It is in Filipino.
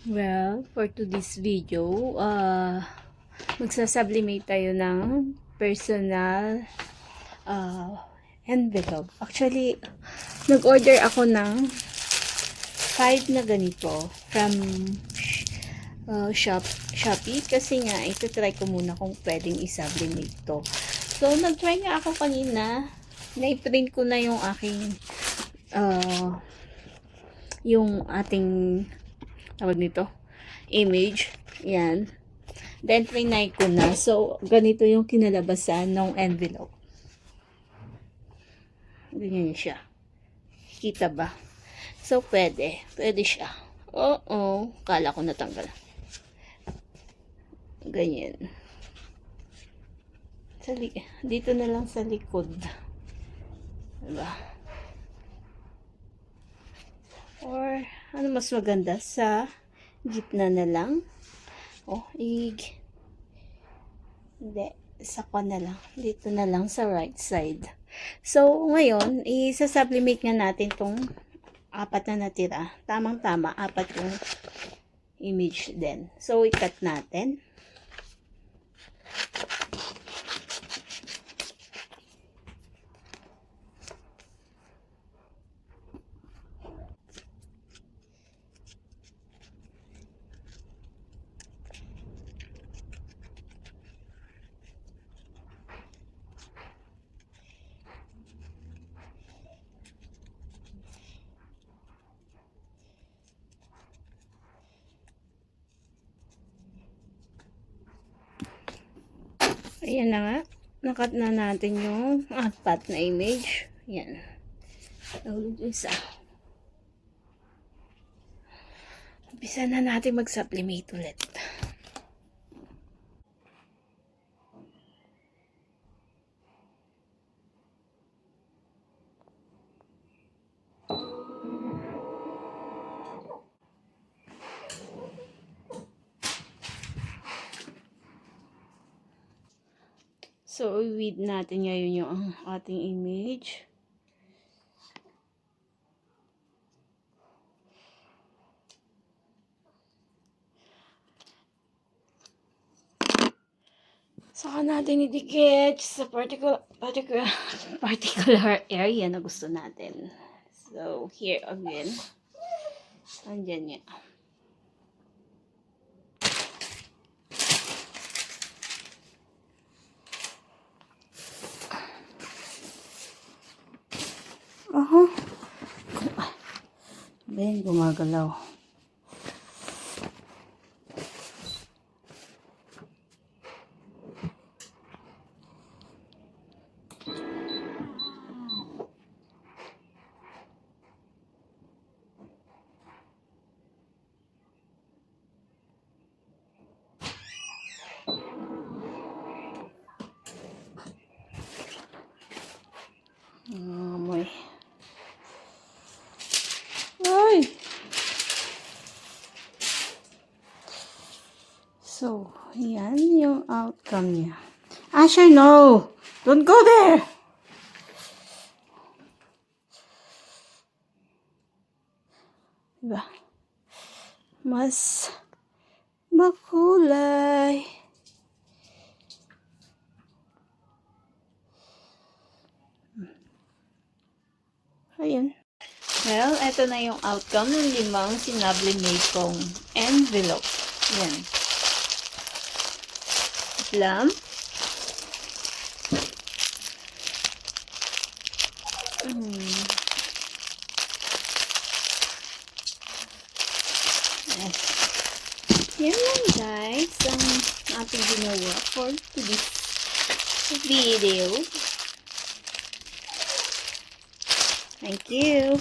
Well, for today's video, magsasublimate tayo ng personal envelope. Actually, nag-order ako ng 5 na ganito from Shopee kasi nga, ito-try ko muna kung pwedeng isublimate to. So, nag-try nga ako kanina. Na-print ko na yung aking yung ating tawag nito, image. Yan. Then, trinay ko na. So, ganito yung kinalabasan ng envelope. Ganyan siya. Kita ba? So, pwede. Pwede siya. Oo. Kala ko natanggal. Ganyan. Dito na lang sa likod. Diba? Or, ano mas maganda? Sa gitna na lang. Hindi. Sa na lang. Dito na lang sa right side. So, ngayon, isa-sublimate nga natin tong 4 na natira. Tamang-tama, 4 yung image din. So, i-cut natin. Ayan na nga. Nakat na natin yung 4 na image. Ayan. Nahulog yung isa. Umpisa na natin mag-sublimate ulit. So, i-weed natin ngayon yung ating image. Saka natin idikit sa particular area na gusto natin. So, here again. Andyan niya. Ben, gumagalaw. Amoy. Ay! So, yan yung outcome niya. Asher, no! Don't go there! Diba? Mas makulay. Ayan. Well, eto na yung outcome ng 5 sinublimate kong envelope. Yan. Plum. Yes. Yan lang guys ang ating ginawa for today's video. Thank you.